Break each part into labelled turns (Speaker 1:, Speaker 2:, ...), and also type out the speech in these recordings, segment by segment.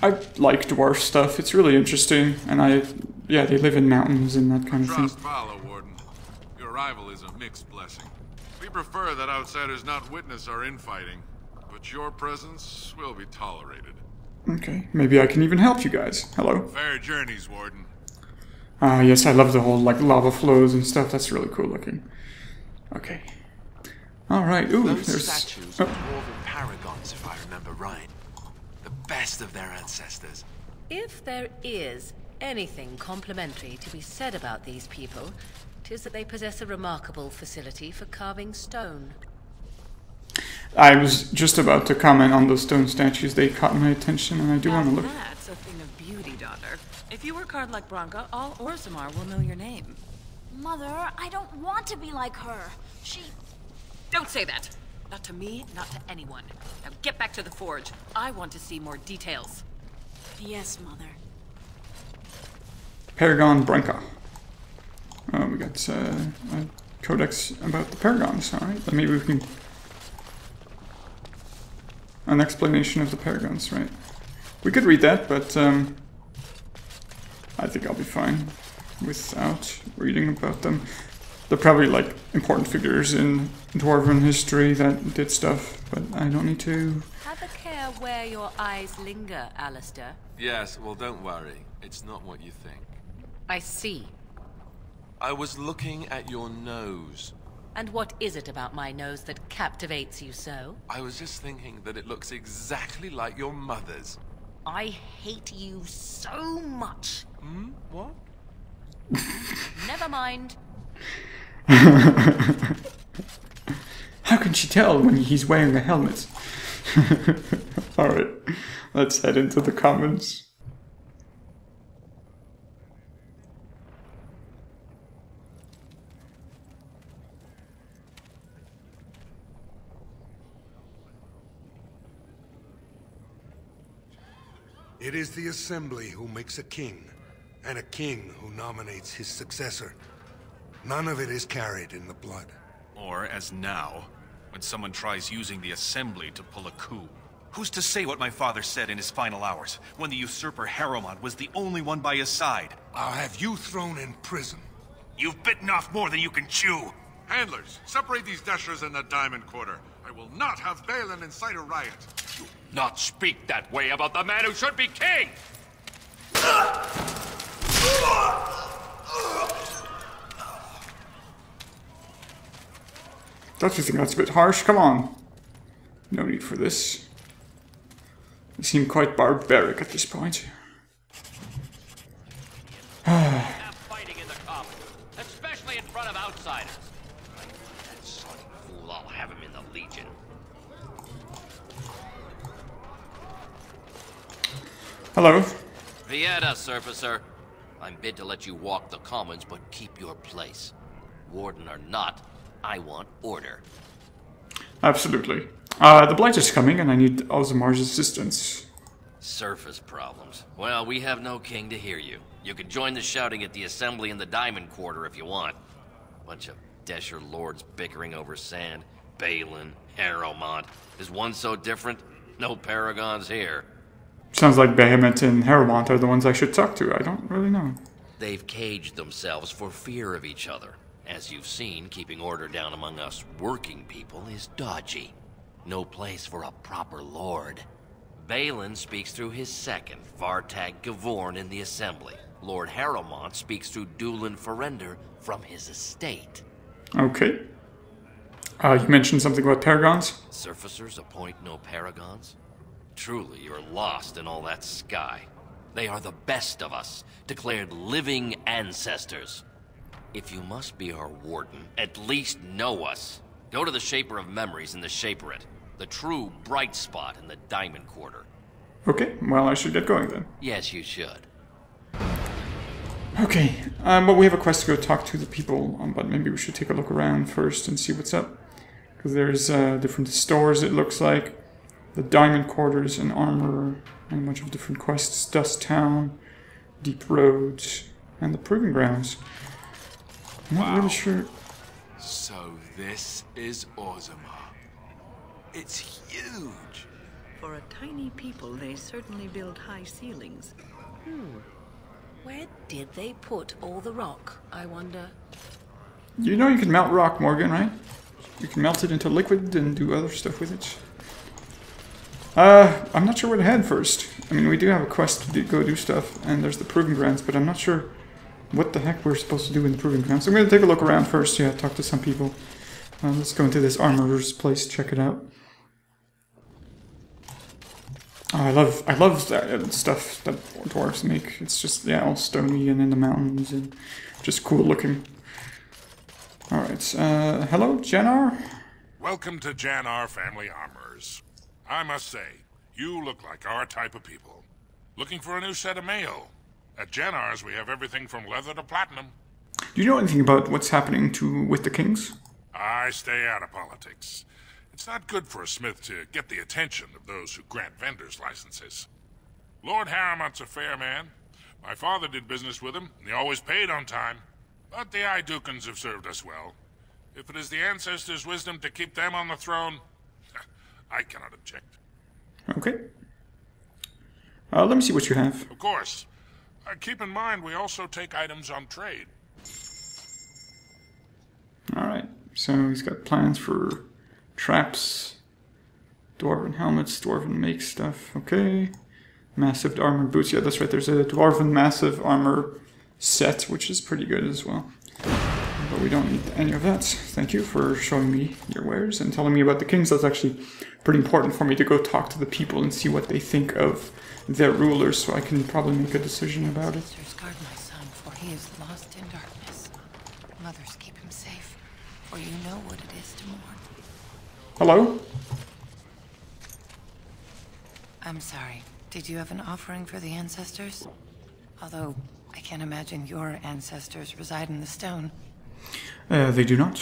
Speaker 1: I like dwarf stuff. It's really interesting, and yeah, they live in mountains and that kind of thing.
Speaker 2: Trust follow, Warden. Your arrival is a mixed blessing. We prefer that outsiders not witness our infighting, but your presence will be tolerated.
Speaker 1: Okay, maybe I can even help you guys. Hello.
Speaker 2: Fair journeys, Warden.
Speaker 1: Yes, I love the whole, like, lava flows and stuff. That's really cool looking. Okay. Alright, ooh,
Speaker 3: Those
Speaker 1: there's...
Speaker 3: statues are dwarven paragons, if I remember right. The best of their ancestors.
Speaker 4: If there is anything complimentary to be said about these people, 'tis that they possess a remarkable facility for carving stone.
Speaker 1: I was just about to comment on those stone statues. They caught my attention, and I do want to look.
Speaker 5: That's a thing of beauty, daughter. If you work hard like Branka, all Orzammar will know your name.
Speaker 6: Mother, I don't want to be like her. She...
Speaker 5: Don't say that! Not to me, not to anyone. Now get back to the forge. I want to see more details.
Speaker 6: Yes, Mother.
Speaker 1: Paragon Branka. Oh, we got a codex about the paragons. Alright, maybe we can... An explanation of the paragons, right? We could read that, but I think I'll be fine without reading about them. They're probably like important figures in dwarven history that did stuff, but I don't need to.
Speaker 4: Have a care where your eyes linger, Alistair.
Speaker 3: Yes, well, don't worry. It's not what you think.
Speaker 4: I see.
Speaker 3: I was looking at your nose.
Speaker 4: And what is it about my nose that captivates you so?
Speaker 3: I was just thinking that it looks exactly like your mother's.
Speaker 4: I hate you so much.
Speaker 3: Hmm? What?
Speaker 4: Never mind.
Speaker 1: How can she tell when he's wearing a helmet? Alright, let's head into the comments.
Speaker 7: It is the Assembly who makes a king, and a king who nominates his successor. None of it is carried in the blood.
Speaker 8: Or, as now, when someone tries using the Assembly to pull a coup. Who's to say what my father said in his final hours, when the usurper Harrowmont was the only one by his side?
Speaker 7: I'll have you thrown in prison.
Speaker 8: You've bitten off more than you can chew!
Speaker 2: Handlers, separate these dashers in the Diamond Quarter. I will not have Balin incite a riot.
Speaker 9: Not speak that way about the man who should be king!
Speaker 1: Don't you think that's a bit harsh? Come on. No need for this. They seem quite barbaric at this point.
Speaker 9: Have fighting in the common, especially in front of outsiders. That son of a fool, I'll have him in the Legion.
Speaker 1: Hello.
Speaker 9: Vieta, Surfacer. I'm bid to let you walk the commons, but keep your place. Warden or not, I want order.
Speaker 1: Absolutely. The Blight is coming, and I need Orzammar's assistance.
Speaker 9: Surface problems. Well, we have no king to hear you. You can join the shouting at the Assembly in the Diamond Quarter if you want. Bunch of Desher lords bickering over sand. Balin, Harrowmont. Is one so different? No paragons here.
Speaker 1: Sounds like Behemoth and Harrowmont are the ones I should talk to. I don't really know.
Speaker 9: They've caged themselves for fear of each other. As you've seen, keeping order down among us working people is dodgy. No place for a proper lord. Balin speaks through his second, Vartag Gavorn, in the Assembly. Lord Harrowmont speaks through Dulin Ferender from his estate.
Speaker 1: Okay. You mentioned something about paragons?
Speaker 9: Surfacers appoint no paragons? Truly, you're lost in all that sky. They are the best of us, declared living ancestors. If you must be our warden, at least know us. Go to the Shaper of Memories in the Shaperate, the true bright spot in the Diamond Quarter.
Speaker 1: Okay, well, I should get going then.
Speaker 9: Yes, you should.
Speaker 1: Okay, well, we have a quest to go talk to the people, but maybe we should take a look around first and see what's up. Because there's different stores, it looks like. The Diamond Quarters and armor, and a bunch of different quests. Dust Town, Deep Roads, and the Proving Grounds. I'm not really sure.
Speaker 3: So this is Orzammar. It's huge.
Speaker 10: For a tiny people, they certainly build high ceilings.
Speaker 4: Where did they put all the rock, I wonder?
Speaker 1: You know you can melt rock, Morgan, right? You can melt it into liquid and do other stuff with it. I'm not sure where to head first. I mean, we do have a quest to go do stuff, and there's the Proving Grounds, but I'm not sure what the heck we're supposed to do in the Proving Grounds. I'm going to take a look around first, yeah, talk to some people. Let's go into this armorer's place, check it out. Oh, I love that stuff that dwarves make. It's just, yeah, all stony and in the mountains and just cool looking. Alright, hello, Janar?
Speaker 11: Welcome to Janar Family Armorers. I must say, you look like our type of people. Looking for a new set of mail. At Janar's, we have everything from leather to platinum.
Speaker 1: Do you know anything about what's happening with the kings?
Speaker 11: I stay out of politics. It's not good for a smith to get the attention of those who grant vendors licenses. Lord Harriman's a fair man. My father did business with him, and he always paid on time. But the Idukans have served us well. If it is the ancestors' wisdom to keep them on the throne, I cannot object.
Speaker 1: Okay. Let me see what you have.
Speaker 11: Of course. Keep in mind, we also take items on trade.
Speaker 1: Alright, so he's got plans for traps, dwarven helmets, dwarven make stuff, okay. Massive armor boots, yeah, that's right, there's a dwarven massive armor set, which is pretty good as well. But we don't need any of that. Thank you for showing me your wares and telling me about the kings. That's actually pretty important for me to go talk to the people and see what they think of their rulers, so I can probably make a decision about it.
Speaker 12: Sisters, guard my son, for he is lost in darkness. Mothers, keep him safe, for you know what it is to mourn.
Speaker 1: Hello?
Speaker 12: I'm sorry. Did you have an offering for the ancestors? Although, I can't imagine your ancestors reside in the stone.
Speaker 1: They do not.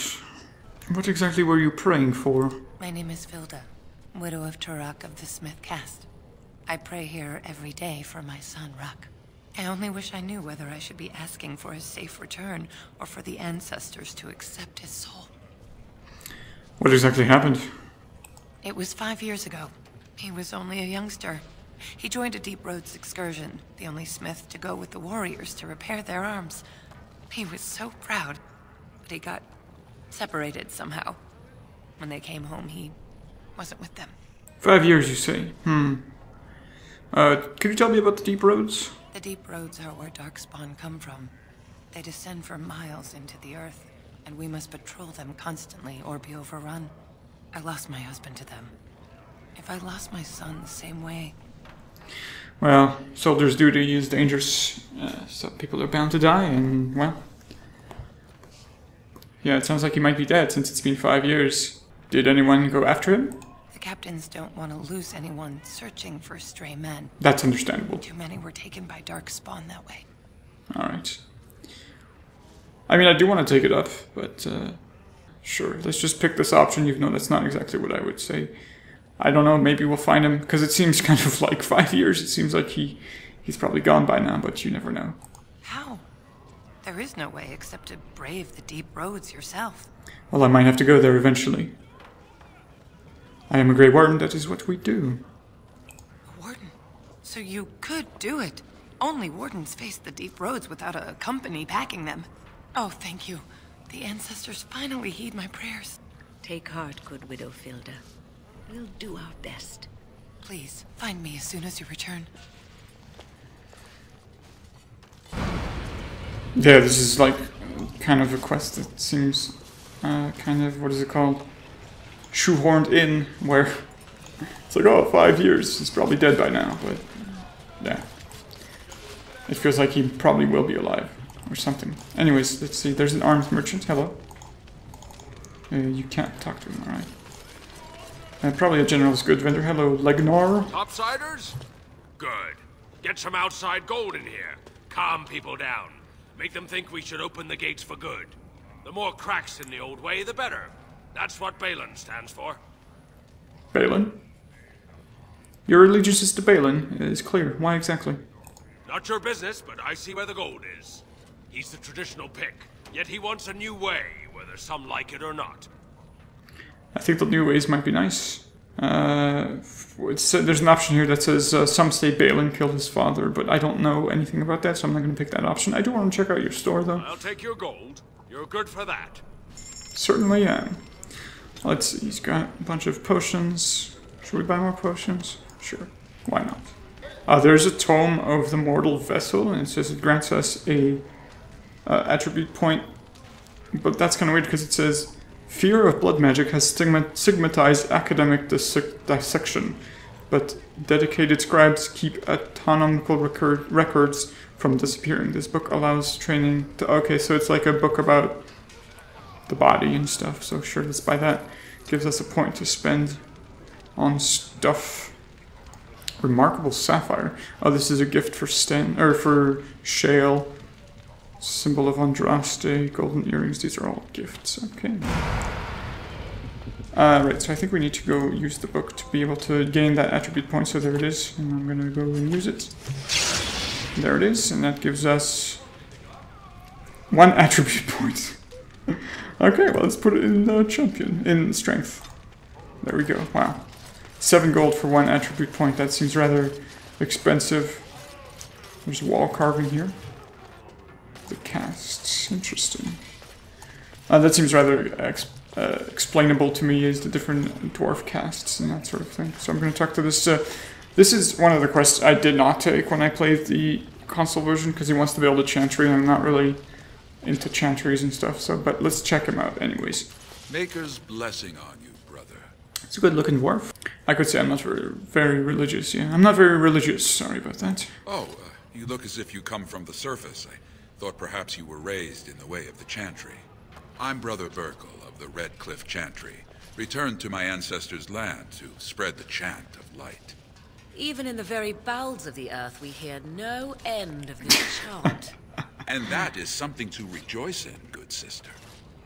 Speaker 1: What exactly were you praying for?
Speaker 12: My name is Vilda, widow of Turok of the Smith caste. I pray here every day for my son, Ruck. I only wish I knew whether I should be asking for his safe return or for the ancestors to accept his soul.
Speaker 1: What exactly happened?
Speaker 12: It was 5 years ago. He was only a youngster. He joined a Deep Roads excursion, the only smith to go with the warriors to repair their arms. He was so proud, but he got separated somehow. When they came home, he wasn't with them.
Speaker 1: 5 years, you say? Could you tell me about the Deep Roads?
Speaker 12: The Deep Roads are where darkspawn come from. They descend for miles into the earth, and we must patrol them constantly or be overrun. I lost my husband to them. If I lost my son the same way...
Speaker 1: Well, soldier's duty is dangerous. Some people are bound to die, and, well... Yeah, it sounds like he might be dead since it's been 5 years. Did anyone go after him?
Speaker 12: The captains don't want to lose anyone searching for stray men.
Speaker 1: That's understandable.
Speaker 12: Too many were taken by darkspawn that way.
Speaker 1: Alright. I mean, I do want to take it up, but, sure. Let's just pick this option, even though that's not exactly what I would say. I don't know, maybe we'll find him, because it seems kind of like 5 years. It seems like he's probably gone by now, but you never know.
Speaker 12: How? There is no way except to brave the Deep Roads yourself.
Speaker 1: Well, I might have to go there eventually. I am a Grey Warden, that is what we do.
Speaker 12: A warden? So you could do it. Only wardens face the Deep Roads without a company backing them. Oh, thank you. The ancestors finally heed my prayers.
Speaker 10: Take heart, good widow Vilda. We'll do our best.
Speaker 12: Please, find me as soon as you return.
Speaker 1: Yeah, this is like kind of a quest that seems kind of, what is it called? Shoehorned in, where it's like, oh, 5 years, he's probably dead by now, but yeah. It feels like he probably will be alive, or something. Anyways, let's see, there's an arms merchant, hello. You can't talk to him, alright. Probably a general's goods vendor. Hello, Legnor.
Speaker 13: Topsiders? Good. Get some outside gold in here. Calm people down. Make them think we should open the gates for good. The more cracks in the old way, the better. That's what Balin stands for.
Speaker 1: Balin? Your allegiance is to Balin. It is clear. Why exactly?
Speaker 13: Not your business, but I see where the gold is. He's the traditional pick, yet he wants a new way, whether some like it or not.
Speaker 1: I think the new ways might be nice. There's an option here that says some say Balin killed his father, but I don't know anything about that, so I'm not going to pick that option. I do want to check out your store, though.
Speaker 13: I'll take your gold. You're good for that.
Speaker 1: Certainly am. Let's see, he's got a bunch of potions. Should we buy more potions? Sure, why not? There's a Tome of the Mortal Vessel, and it says it grants us a attribute point, but that's kind of weird because it says fear of blood magic has stigmatized academic dissection, but dedicated scribes keep anatomical records from disappearing. This book allows training to... Okay, so it's like a book about the body and stuff, so sure, let's buy that. Gives us a point to spend on stuff. Remarkable sapphire. Oh, this is a gift for for Shale. Symbol of Andraste, golden earrings, these are all gifts. Okay. Right, so I think we need to go use the book to be able to gain that attribute point, so there it is. And I'm gonna go and use it. There it is, and that gives us 1 attribute point. Okay, well, let's put it in champion, in strength. There we go, wow. 7 gold for 1 attribute point, that seems rather expensive. There's wall carving here. The casts, interesting. That seems rather explainable to me, is the different dwarf casts and that sort of thing. So I'm going to talk to this. This is one of the quests I did not take when I played the console version, because he wants to build a chantry, and I'm not really into chantries and stuff. So, but let's check him out anyways.
Speaker 14: Maker's blessing on you, brother.
Speaker 1: It's a good-looking dwarf. I could say I'm not very religious. Yeah, I'm not very religious. Sorry about that.
Speaker 14: Oh, you look as if you come from the surface. I thought perhaps you were raised in the way of the chantry. I'm Brother Burkle of the Red Cliff Chantry, returned to my ancestors' land to spread the chant of light.
Speaker 4: Even in the very bowels of the earth, we hear no end of this chant.
Speaker 14: And that is something to rejoice in, good sister.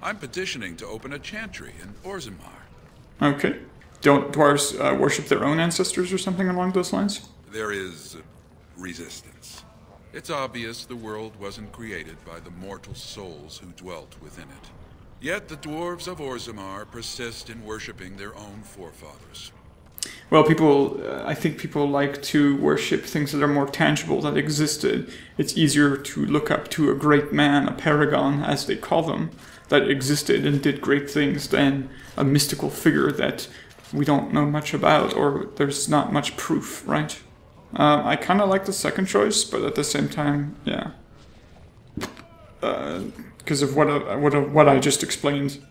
Speaker 14: I'm petitioning to open a chantry in Orzammar.
Speaker 1: Okay. Don't dwarves worship their own ancestors or something along those lines?
Speaker 14: There is resistance. It's obvious the world wasn't created by the mortal souls who dwelt within it. Yet the dwarves of Orzammar persist in worshipping their own forefathers.
Speaker 1: Well, I think people like to worship things that are more tangible, that existed. It's easier to look up to a great man, a paragon, as they call them, that existed and did great things, than a mystical figure that we don't know much about, or there's not much proof, right? I kind of like the second choice, but at the same time, yeah. Because of what I just explained.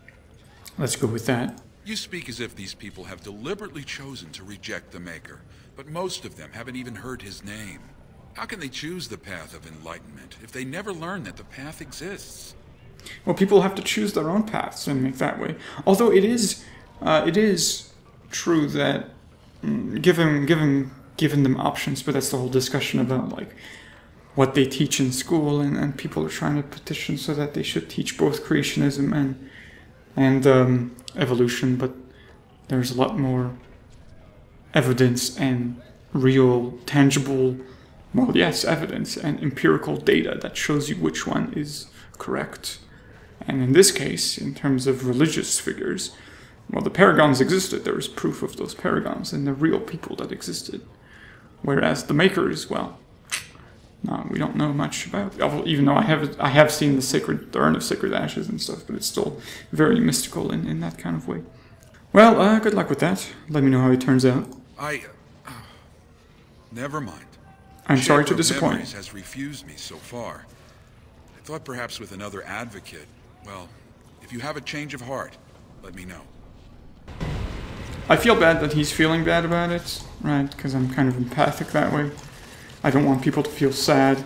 Speaker 1: Let's go with that.
Speaker 14: You speak as if these people have deliberately chosen to reject the Maker, but most of them haven't even heard his name. How can they choose the path of enlightenment if they never learn that the path exists?
Speaker 1: Well, people have to choose their own paths and make that way. Although it is true that given them options, but that's the whole discussion about like what they teach in school, and people are trying to petition so that they should teach both creationism and evolution, but there's a lot more evidence and real, tangible, well, yes, evidence and empirical data that shows you which one is correct. And in this case, in terms of religious figures, well, the paragons existed. There was proof of those paragons and the real people that existed. Whereas the Makers, well, no, we don't know much about. Even though I have seen the Urn of Sacred Ashes and stuff, but it's still very mystical in that kind of way. Well, good luck with that. Let me know how it turns out.
Speaker 14: Never mind.
Speaker 1: I'm sorry to disappoint.
Speaker 14: Memories has refused me so far. I thought perhaps with another advocate. Well, if you have a change of heart, let me know.
Speaker 1: I feel bad that he's feeling bad about it, right? Because I'm kind of empathic that way. I don't want people to feel sad,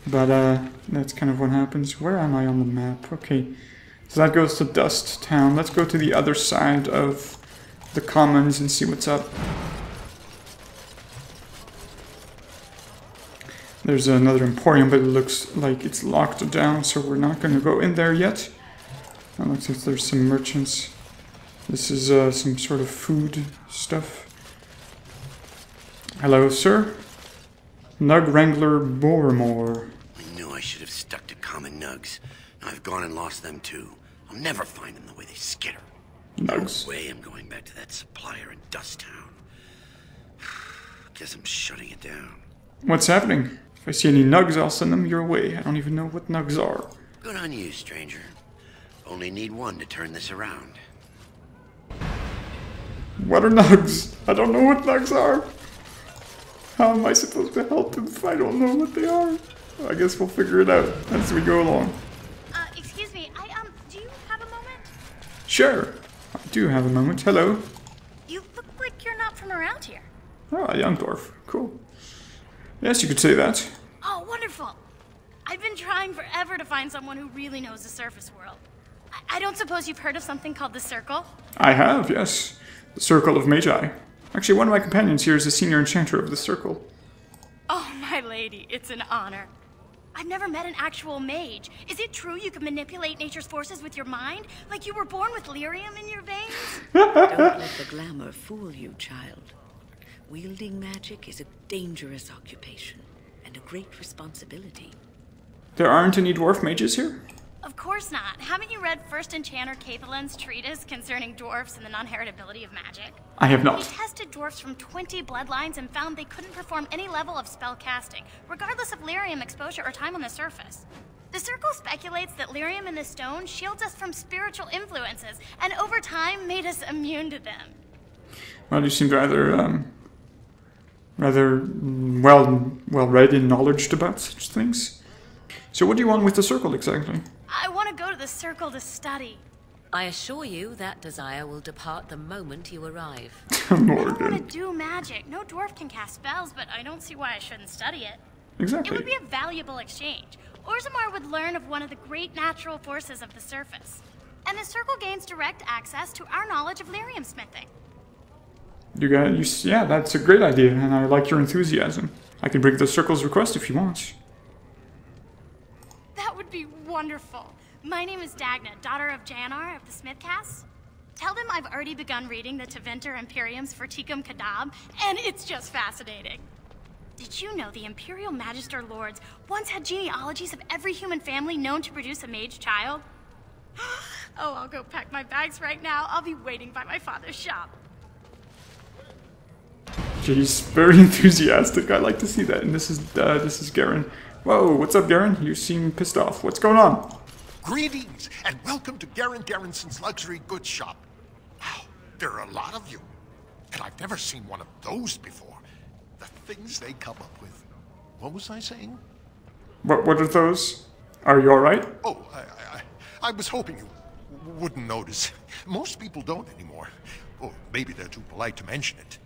Speaker 1: but that's kind of what happens. Where am I on the map? Okay, so that goes to Dust Town. Let's go to the other side of the commons and see what's up. There's another emporium, but it looks like it's locked down, so we're not going to go in there yet. It looks like there's some merchants. This is some sort of food stuff. Hello, sir. Nug Wrangler Boremore.
Speaker 15: I knew I should have stuck to common nugs. Now I've gone and lost them too. I'll never find them the way they skitter.
Speaker 1: Nugs.
Speaker 15: No way I'm going back to that supplier in Dust Town. Guess I'm shutting it down.
Speaker 1: What's happening? If I see any nugs, I'll send them your way. I don't even know what nugs are.
Speaker 15: Good on you, stranger. Only need one to turn this around.
Speaker 1: What are nugs? I don't know what nugs are. How am I supposed to help them if I don't know what they are? I guess we'll figure it out as we go along.
Speaker 6: Excuse me, do you have a moment?
Speaker 1: Sure, I do have a moment. Hello.
Speaker 6: You look like you're not from around here.
Speaker 1: Oh, a young dwarf. Cool. Yes, you could say that.
Speaker 6: Oh, wonderful. I've been trying forever to find someone who really knows the surface world. I don't suppose you've heard of something called the Circle?
Speaker 1: I have, yes. The Circle of Magi. Actually, one of my companions here is a senior enchanter of the Circle.
Speaker 6: Oh, my lady, it's an honor. I've never met an actual mage. Is it true you can manipulate nature's forces with your mind? Like you were born with lyrium in your veins?
Speaker 10: Don't let the glamour fool you, child. Wielding magic is a dangerous occupation and a great responsibility.
Speaker 1: There aren't any dwarf mages here?
Speaker 6: Of course not. Haven't you read First Enchanter Caithalin's treatise concerning dwarfs and the non-heritability of magic?
Speaker 1: I have not.
Speaker 6: He tested dwarfs from 20 bloodlines and found they couldn't perform any level of spell casting, regardless of lyrium exposure or time on the surface. The Circle speculates that lyrium in the stone shields us from spiritual influences, and over time made us immune to them.
Speaker 1: Well, you seem rather well read and knowledgeable about such things. So what do you want with the Circle exactly?
Speaker 6: I want to go to the Circle to study.
Speaker 4: I assure you that desire will depart the moment you arrive.
Speaker 6: I don't want to do magic. No dwarf can cast spells, but I don't see why I shouldn't study it.
Speaker 1: Exactly.
Speaker 6: It would be a valuable exchange. Orzammar would learn of one of the great natural forces of the surface. And the Circle gains direct access to our knowledge of lyrium smithing.
Speaker 1: Yeah, that's a great idea, and I like your enthusiasm. I can bring the Circle's request if you want.
Speaker 6: That would be wonderful. My name is Dagna, daughter of Janar of the Smithcasts. Tell them I've already begun reading the Tevinter Imperium's Verticum Kadab, and it's just fascinating. Did you know the Imperial Magister Lords once had genealogies of every human family known to produce a mage child? Oh, I'll go pack my bags right now. I'll be waiting by my father's shop.
Speaker 1: He's very enthusiastic. I like to see that. And this is Garen. Whoa, what's up, Garen? You seem pissed off. What's going on?
Speaker 16: Greetings, and welcome to Garen Garrison's Luxury Goods Shop. Wow, there are a lot of you. And I've never seen one of those before. The things they come up with. What was I saying?
Speaker 1: What are those? Are you alright?
Speaker 16: Oh, I was hoping you wouldn't notice. Most people don't anymore. Or maybe they're too polite to mention it.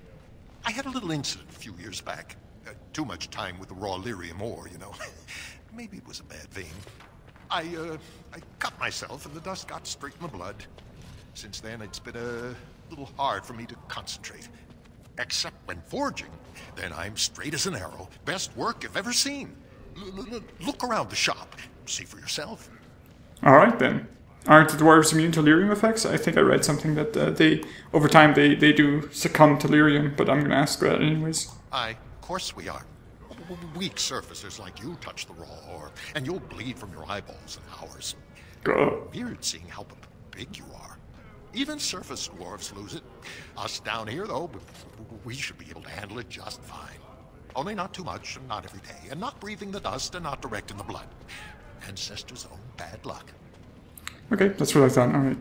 Speaker 16: I had a little incident a few years back. Too much time with the raw lyrium ore, you know. Maybe it was a bad vein. I cut myself and the dust got straight in the blood. Since then, it's been a little hard for me to concentrate. Except when forging. Then I'm straight as an arrow. Best work you've ever seen. Look around the shop. See for yourself.
Speaker 1: Alright then. Aren't the dwarves immune to lyrium effects? I think I read something that over time they do succumb to lyrium, but I'm gonna ask that anyways.
Speaker 16: Of course we are. Weak surfacers like you touch the raw ore, and you'll bleed from your eyeballs in hours. Weird seeing how big you are. Even surface dwarves lose it. Us down here, though, we should be able to handle it just fine. Only not too much, and not every day, and not breathing the dust, and not direct in the blood. Ancestors' own bad luck.
Speaker 1: Okay, that's what I thought. Alright.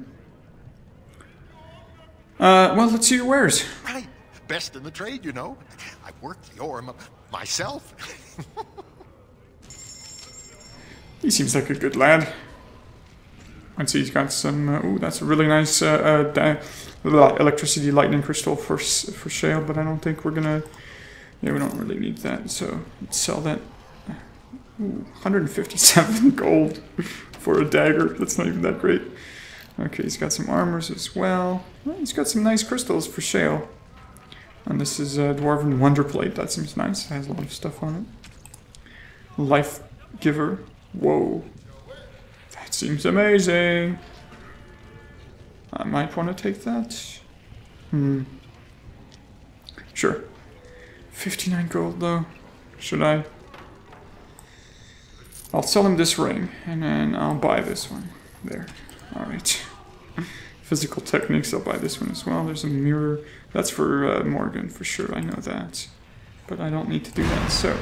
Speaker 1: Well, let's see your wares.
Speaker 16: Right. Best in the trade, you know. I worked the ore myself.
Speaker 1: He seems like a good lad. I'd say he's got some... ooh, that's a really nice electricity lightning crystal for sale, but I don't think we're gonna... Yeah, we don't really need that, so let's sell that. Ooh, 157 gold for a dagger. That's not even that great. Okay, he's got some armors as well. He's got some nice crystals for sale. And this is a Dwarven Wonder Plate. That seems nice. It has a lot of stuff on it. Life Giver. Whoa. That seems amazing. I might want to take that. Sure. 59 gold though. Should I? I'll sell him this ring, and then I'll buy this one. There. Alright. physical techniques, I'll buy this one as well. There's a mirror. That's for Morgan, for sure. I know that. But I don't need to do that. So,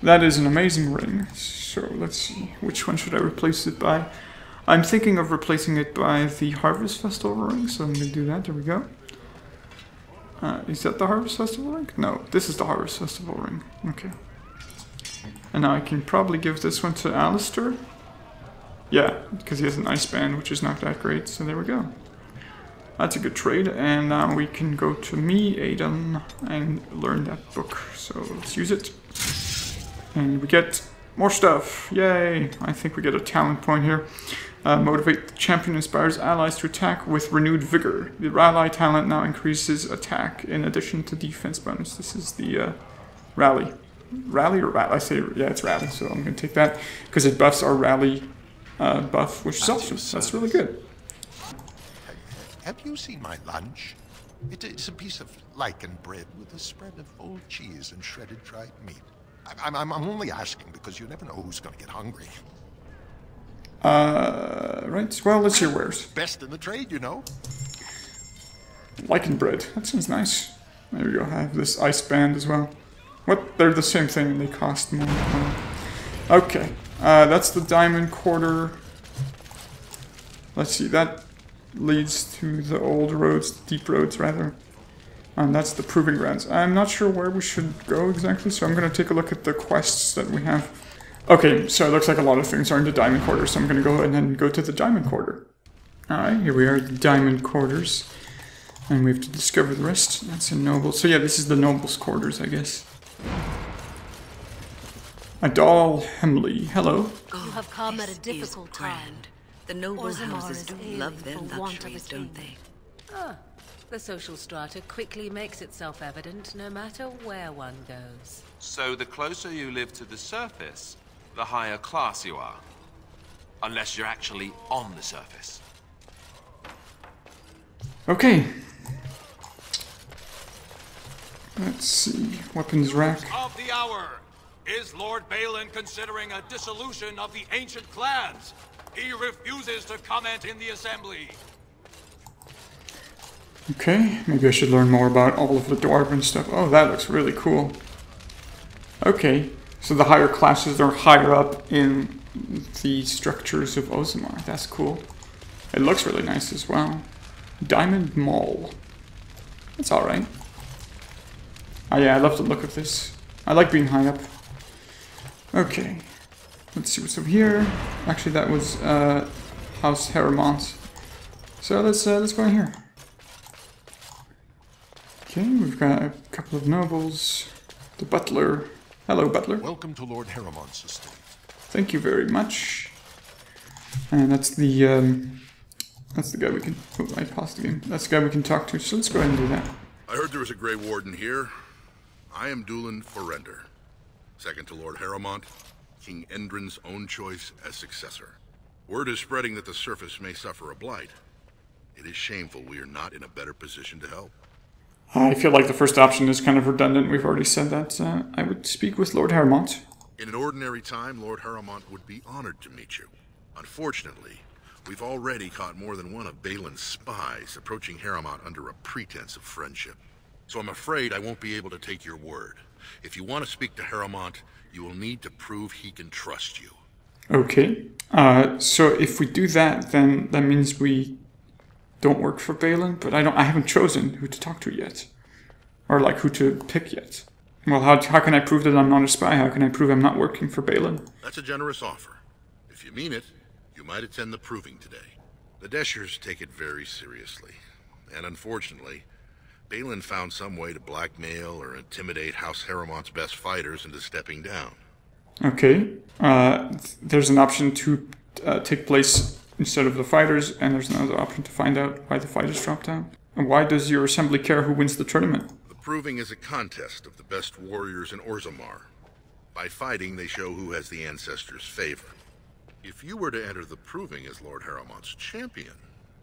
Speaker 1: that is an amazing ring. So, let's see. Which one should I replace it by? I'm thinking of replacing it by the Harvest Festival ring. So, I'm going to do that. There we go. Is that the Harvest Festival ring? No, this is the Harvest Festival ring. Okay. And now I can probably give this one to Alistair. Yeah, because he has an ice band, which is not that great. So there we go. That's a good trade. And now we can go to me, Aiden, and learn that book. So let's use it. And we get more stuff. Yay! I think we get a talent point here. Motivate the champion inspires allies to attack with renewed vigor. The ally talent now increases attack in addition to defense bonus. This is the rally. Rally or rally? I say, yeah, it's rally. So I'm going to take that because it buffs our rally buff, which is awesome. That's really good.
Speaker 16: Have you seen my lunch? It's a piece of lichen bread with a spread of old cheese and shredded dried meat. I'm only asking because you never know who's going to get hungry.
Speaker 1: Right. Well, let's hear wares.
Speaker 16: Best in the trade, you know.
Speaker 1: Lichen bread. That sounds nice. There we go. I have this ice band as well. What? They're the same thing and they cost more. Okay. That's the diamond quarter. Let's see. That leads to the old roads, the deep roads rather. And that's the proving grounds. I'm not sure where we should go exactly, so I'm going to take a look at the quests that we have. Okay, so it looks like a lot of things are in the diamond quarter, so I'm going to go ahead and go to the diamond quarter. Alright, here we are, the diamond quarters. And we have to discover the rest. That's a noble. So yeah, this is the noble's quarters, I guess. Adal Hemley, hello.
Speaker 10: You have come at a difficult time. The noble houses do love their luxuries, don't they?
Speaker 4: Ah, the social strata quickly makes itself evident no matter where one goes.
Speaker 3: So the closer you live to the surface, the higher class you are. Unless you're actually on the surface.
Speaker 1: Okay. Let's see. Weapons rack.
Speaker 17: Of the hour. Is Lord Balin considering a dissolution of the ancient clans? He refuses to comment in the assembly.
Speaker 1: Okay, maybe I should learn more about all of the dwarven stuff. Oh, that looks really cool. Okay, so the higher classes are higher up in the structures of Orzammar. That's cool. It looks really nice as well. Diamond Mall. That's alright. Oh yeah, I love the look of this. I like being high up. Okay. Let's see what's over here. Actually, that was House Harrowmont. So let's go in here. Okay, we've got a couple of nobles. The butler. Hello, butler.
Speaker 16: Welcome to Lord Harrowmont's estate.
Speaker 1: Thank you very much. And that's the guy we can. Oh, I paused the game. That's the guy we can talk to. So let's go ahead and do that.
Speaker 11: I heard there was a Grey Warden here. I am Dulin Forrender, second to Lord Harrowmont, King Endrin's own choice as successor. Word is spreading that the surface may suffer a blight. It is shameful we are not in a better position to help.
Speaker 1: I feel like the first option is kind of redundant. We've already said that. I would speak with Lord Harrowmont.
Speaker 11: In an ordinary time, Lord Harrowmont would be honored to meet you. Unfortunately, we've already caught more than one of Balin's spies approaching Harrowmont under a pretense of friendship. So I'm afraid I won't be able to take your word. If you want to speak to Harrowmont, you will need to prove he can trust you.
Speaker 1: Okay. So if we do that, then that means we don't work for Balin, but I haven't chosen who to talk to yet. Or like who to pick yet. Well, how can I prove that I'm not a spy? How can I prove I'm not working for Balin?
Speaker 11: That's a generous offer. If you mean it, you might attend the proving today. The Deshers take it very seriously. And unfortunately, Balin found some way to blackmail or intimidate House Harrowmont's best fighters into stepping down.
Speaker 1: Okay. There's an option to take place instead of the fighters, and there's another option to find out why the fighters dropped out. And why does your assembly care who wins the tournament?
Speaker 11: The proving is a contest of the best warriors in Orzammar. By fighting, they show who has the ancestors' favor. If you were to enter the proving as Lord Harrowmont's champion,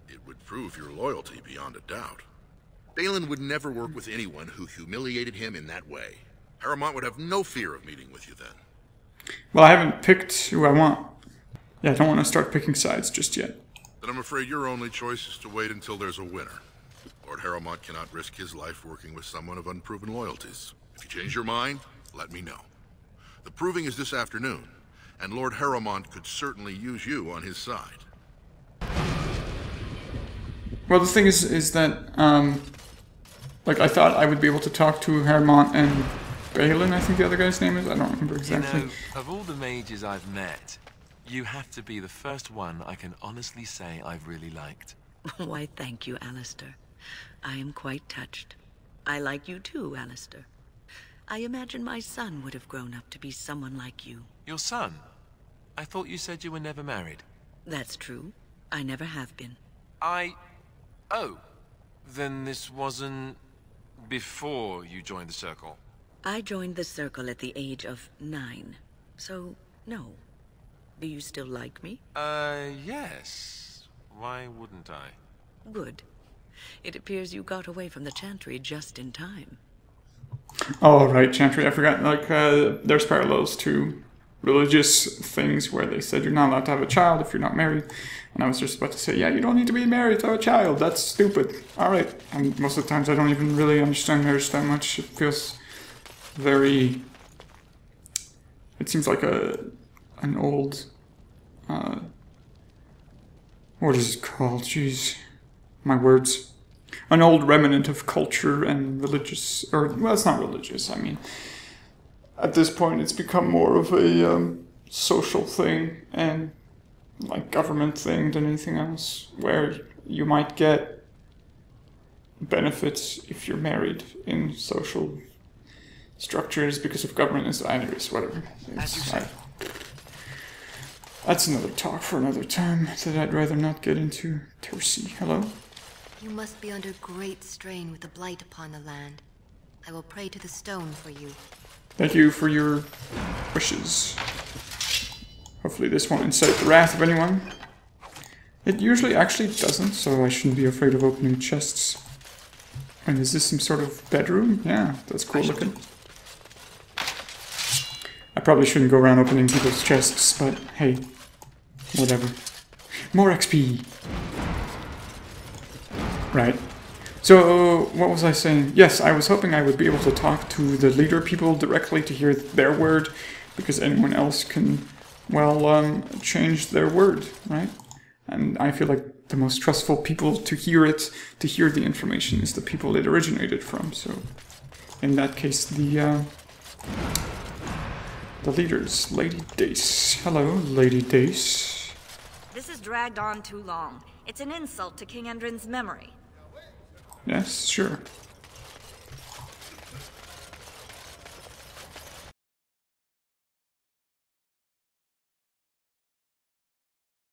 Speaker 11: it would prove your loyalty beyond a doubt. Balin would never work with anyone who humiliated him in that way. Harrowmont would have no fear of meeting with you then.
Speaker 1: Well, I haven't picked who I want. Yeah, I don't want to start picking sides just yet.
Speaker 11: Then I'm afraid your only choice is to wait until there's a winner. Lord Harrowmont cannot risk his life working with someone of unproven loyalties. If you change your mind, let me know. The proving is this afternoon, and Lord Harrowmont could certainly use you on his side.
Speaker 1: Well, the thing is that, like, I thought I would be able to talk to Harrowmont and Balin, I think the other guy's name is. I don't remember exactly.
Speaker 18: You know, of all the mages I've met, you have to be the first one I can honestly say I've really liked.
Speaker 10: Why, thank you, Alistair. I am quite touched. I like you too, Alistair. I imagine my son would have grown up to be someone like you.
Speaker 18: Your son? I thought you said you were never married.
Speaker 10: That's true. I never have been.
Speaker 18: Oh. Then this wasn't before you joined the Circle?
Speaker 10: I joined the Circle at the age of 9. So, no. Do you still like me?
Speaker 18: Yes. Why wouldn't I?
Speaker 10: Good. It appears you got away from the Chantry just in time.
Speaker 1: Oh, right, Chantry. I forgot. Like, there's parallels to religious things where they said you're not allowed to have a child if you're not married. And I was just about to say, yeah, you don't need to be married to have a child. That's stupid. All right. And most of the times I don't even really understand marriage that much. It feels very... It seems like an old... what is it called? Jeez. My words. An old remnant of culture and religious... Or, well, it's not religious. I mean, at this point it's become more of a social thing and like government thing than anything else, where you might get benefits if you're married in social structures because of government. Anyways, whatever. That's another talk for another time that I'd rather not get into. Tercy, hello?
Speaker 19: You must be under great strain with the blight upon the land. I will pray to the stone for you.
Speaker 1: Thank you for your wishes. Hopefully this won't incite the wrath of anyone. It usually actually doesn't, so I shouldn't be afraid of opening chests. And is this some sort of bedroom? Yeah, that's cool looking. I probably shouldn't go around opening people's chests, but hey, whatever. More XP! Right. So, what was I saying? Yes, I was hoping I would be able to talk to the leader people directly to hear their word, because anyone else can, well, change their word, right? And I feel like the most trustful people to hear it, to hear the information, is the people it originated from. So, in that case, the leaders. Lady Dace. Hello, Lady Dace.
Speaker 20: This has dragged on too long. It's an insult to King Endrin's memory.
Speaker 1: Yes, sure.